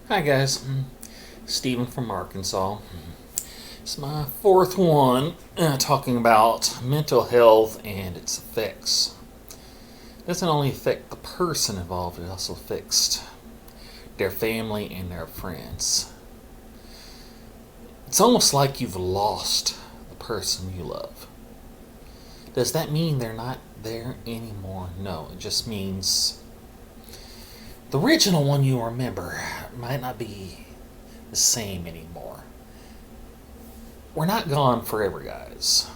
Hi guys, Stephen from Arkansas. It's my fourth one talking about mental health and its effects. It doesn't only affect the person involved, it also affects their family and their friends. It's almost like you've lost the person you love. Does that mean they're not there anymore? No, it just means the original one you remember might not be the same anymore. We're not gone forever, guys.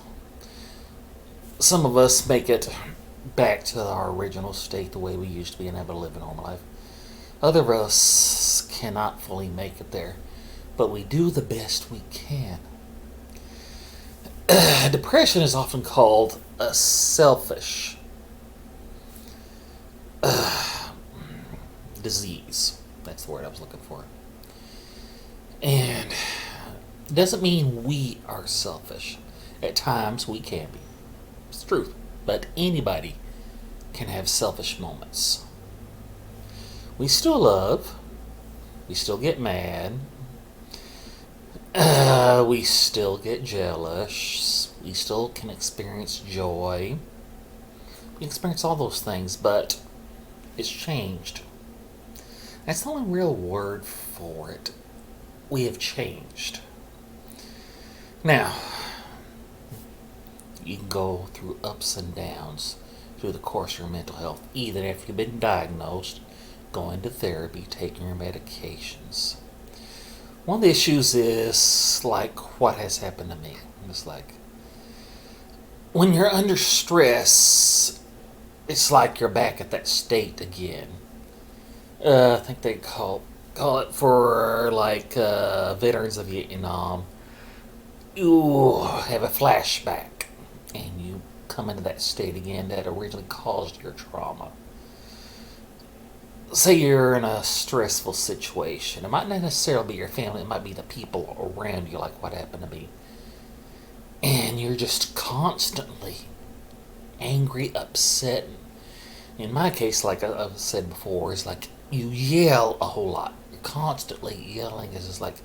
Some of us make it back to our original state the way we used to be and able to live a normal life. Other of us cannot fully make it there, but we do the best we can. Depression is often called a selfish disease. That's the word I was looking for. And it doesn't mean we are selfish. At times we can be. It's the truth. But anybody can have selfish moments. We still love. We still get mad. We still get jealous. We still can experience joy. We experience all those things, but it's changed. That's the only real word for it. We have changed. Now, you can go through ups and downs through the course of your mental health, even after you've been diagnosed, going to therapy, taking your medications. One of the issues is like what has happened to me. It's like when you're under stress, it's like you're back at that state again. I think they call it for like veterans of Vietnam. You have a flashback and you come into that state again that originally caused your trauma. Say you're in a stressful situation. It might not necessarily be your family, it might be the people around you, like what happened to me. And you're just constantly angry, upset. In my case, like I've said before, it's like you yell a whole lot. You're constantly yelling. It's just like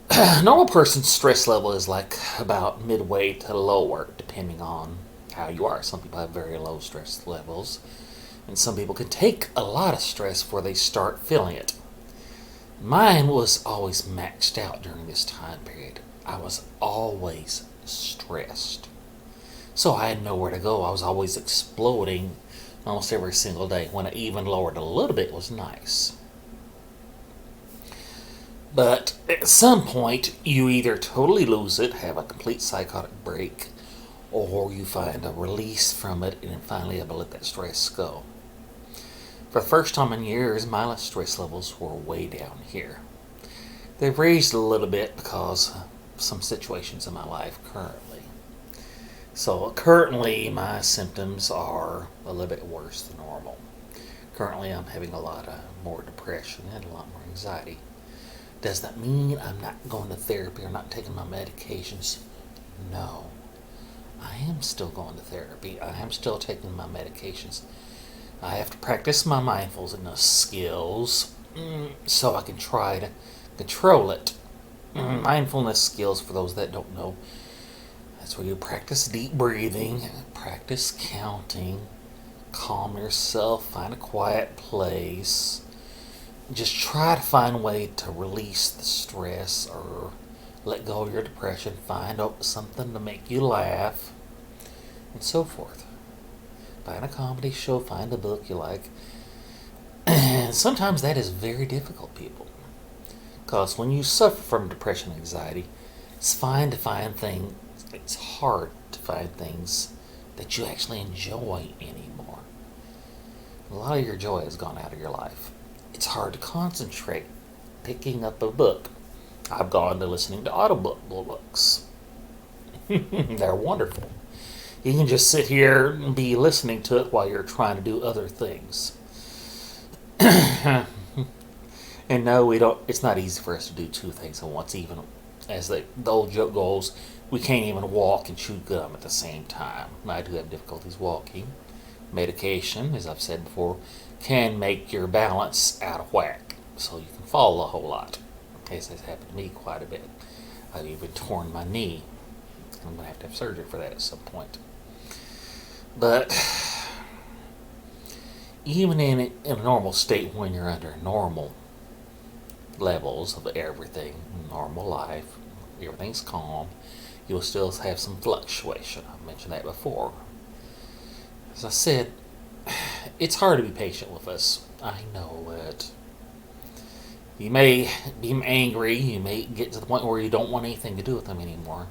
a normal person's stress level is like about midway to lower, depending on how you are. Some people have very low stress levels, and some people can take a lot of stress before they start feeling it. Mine was always maxed out during this time period. I was always stressed. So I had nowhere to go. I was always exploding almost every single day. When I even lowered a little bit, it was nice. But at some point, you either totally lose it, have a complete psychotic break, or you find a release from it and finally able to let that stress go. For the first time in years, my stress levels were way down here. They've raised a little bit because of some situations in my life currently. So currently, my symptoms are a little bit worse than normal. Currently, I'm having a lot of more depression and a lot more anxiety. Does that mean I'm not going to therapy or not taking my medications? No. I am still going to therapy. I am still taking my medications. I have to practice my mindfulness skills so I can try to control it. Mindfulness skills, for those that don't know, that's where you practice deep breathing, practice counting, calm yourself, find a quiet place. Just try to find a way to release the stress or let go of your depression. Find out something to make you laugh and so forth. Find a comedy show, find a book you like. And sometimes that is very difficult, people. Because when you suffer from depression and anxiety, it's fine to find things, it's hard to find things that you actually enjoy anymore. A lot of your joy has gone out of your life. It's hard to concentrate picking up a book. I've gone to listening to audiobooks. They're wonderful. You can just sit here and be listening to it while you're trying to do other things. And no, we don't. It's not easy for us to do two things at once. Even as the old joke goes, we can't even walk and chew gum at the same time. I do have difficulties walking. Medication, as I've said before, can make your balance out of whack. so you can fall a whole lot. As has happened to me quite a bit. I've even torn my knee. I'm going to have surgery for that at some point. But even in a normal state, when you're under normal levels of everything, normal life, everything's calm, you'll still have some fluctuation. I've mentioned that before. As I said, it's hard to be patient with us. I know it. You may be angry, you may get to the point where you don't want anything to do with them anymore.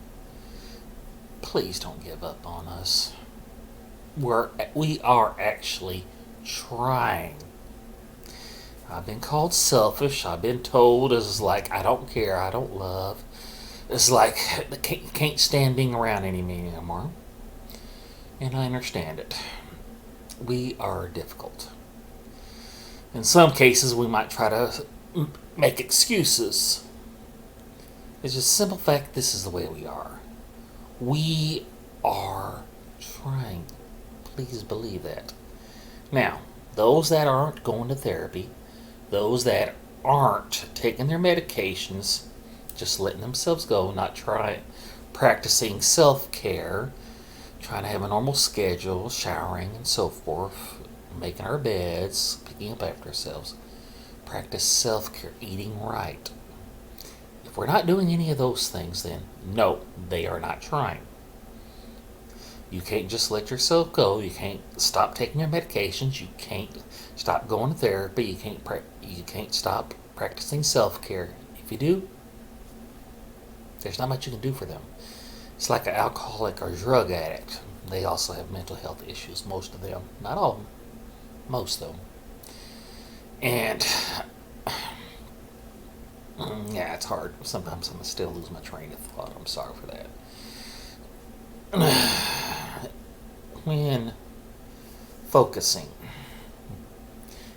Please don't give up on us. We are actually trying. I've been called selfish. I've been told it's like I don't care, I don't love. It's like I can't stand being around anymore. And I understand it. We are difficult. In some cases, we might try to make excuses. It's just a simple fact this is the way we are. We are trying. Please believe that. Now, those that aren't going to therapy, those that aren't taking their medications, just letting themselves go, not trying, practicing self-care, trying to have a normal schedule, showering and so forth, making our beds, picking up after ourselves, practice self-care, eating right. If we're not doing any of those things, then no, they are not trying. You can't just let yourself go. You can't stop taking your medications. You can't stop going to therapy. You can't stop practicing self-care. If you do, there's not much you can do for them. It's like an alcoholic or drug addict. They also have mental health issues, most of them. Not all of them. Most of them. And yeah, it's hard. Sometimes I still lose my train of thought. I'm sorry for that. When focusing,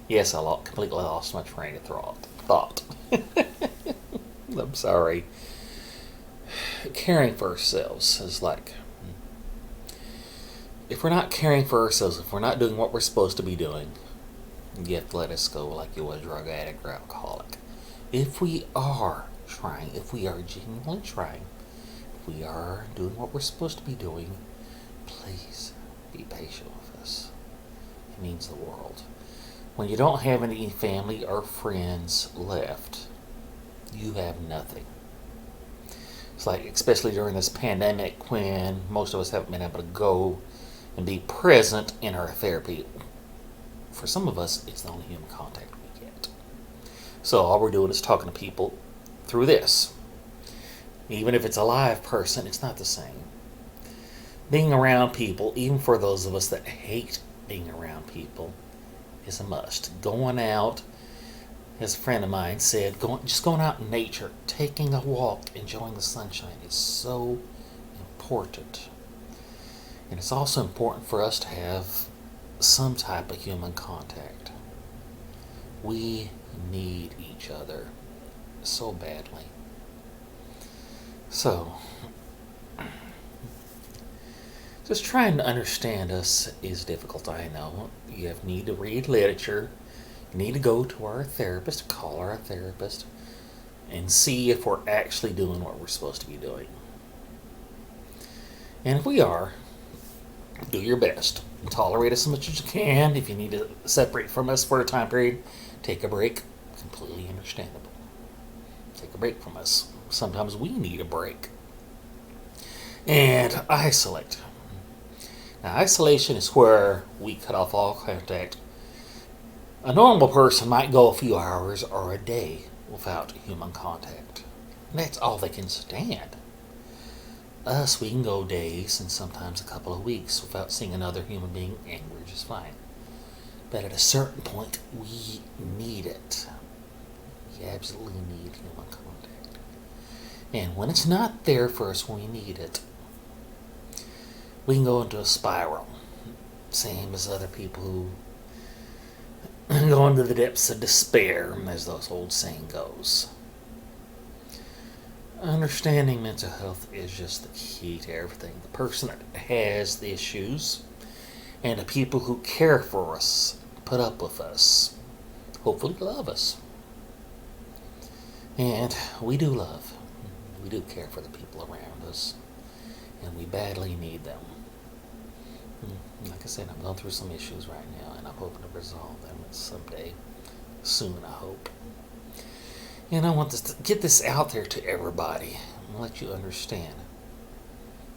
yes, I completely lost my train of thought. I'm sorry. Caring for ourselves is like, if we're not caring for ourselves, if we're not doing what we're supposed to be doing, you have to let us go like you would a drug addict or alcoholic. If we are trying, if we are genuinely trying, if we are doing what we're supposed to be doing, please be patient with us. It means the world. When you don't have any family or friends left, you have nothing. It's like, especially during this pandemic when most of us haven't been able to go and be present in our therapy. For some of us, it's the only human contact we get. So all we're doing is talking to people through this. Even if it's a live person, it's not the same. Being around people, even for those of us that hate being around people, is a must. Going out, as a friend of mine said, just going out in nature, taking a walk, enjoying the sunshine is so important. And it's also important for us to have some type of human contact. We need each other so badly. So, just trying to understand us is difficult, I know. You need to read literature. You need to go to our therapist, call our therapist, and see if we're actually doing what we're supposed to be doing. And if we are, do your best. Tolerate us as much as you can. If you need to separate from us for a time period, take a break. Completely understandable. Take a break from us. Sometimes we need a break. And isolate. Now, isolation is where we cut off all contact. A normal person might go a few hours or a day without human contact. And that's all they can stand. Us, we can go days and sometimes a couple of weeks without seeing another human being, and we're just fine. But at a certain point, we need it. We absolutely need human contact. And when it's not there for us when we need it, we can go into a spiral. Same as other people who go into the depths of despair, as those old saying goes. Understanding mental health is just the key to everything. The person that has the issues and the people who care for us, put up with us, hopefully love us. And we do love. We do care for the people around us. And we badly need them. Like I said, I'm going through some issues right now, and I'm hoping to resolve them someday. Soon, I hope. And I want to get this out there to everybody and let you understand.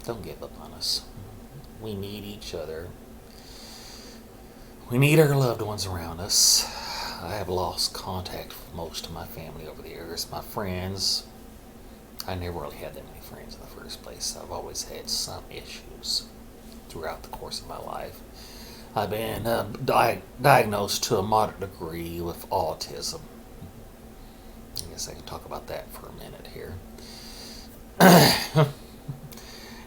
Don't give up on us. We need each other. We need our loved ones around us. I have lost contact with most of my family over the years. My friends, I never really had that many friends in the first place. I've always had some issues throughout the course of my life. I've been diagnosed to a moderate degree with autism. I guess I can talk about that for a minute here.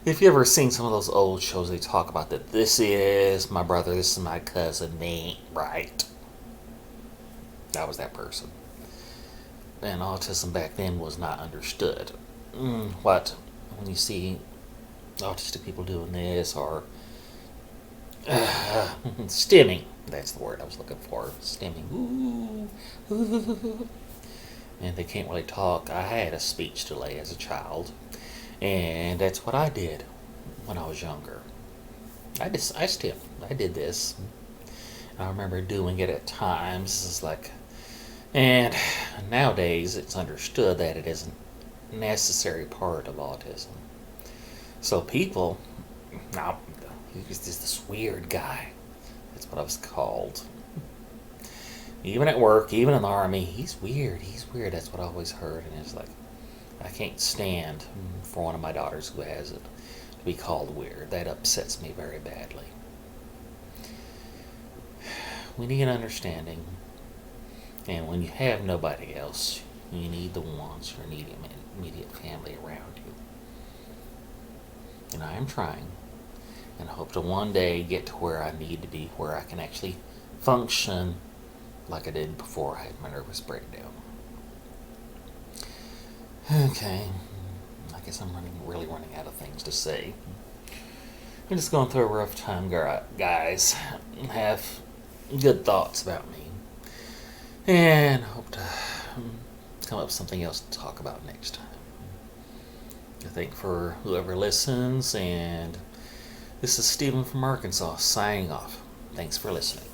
If you ever seen some of those old shows, they talk about that this is my brother, this is my cousin, they ain't right. I was that person. And autism back then was not understood. What, when you see autistic people doing this, or stimming, that's the word I was looking for, stimming, and they can't really talk. I had a speech delay as a child, and that's what I did when I was younger. I stimmed. I did this. And I remember doing it at times. It's like, and nowadays it's understood that it is a necessary part of autism. So people, now he's just this weird guy. That's what I was called. Even at work, even in the army, he's weird. He's weird. That's what I always heard. And it's like, I can't stand for one of my daughters who has it to be called weird. That upsets me very badly. We need an understanding. And when you have nobody else, you need the ones, your immediate family around you. And I am trying. And I hope to one day get to where I need to be, where I can actually function like I did before I had my nervous breakdown. Okay, I guess I'm really running out of things to say. I'm just going through a rough time, guys. Have good thoughts about me. And hope to come up with something else to talk about next time. I thank for whoever listens, and this is Stephen from Arkansas signing off. Thanks for listening.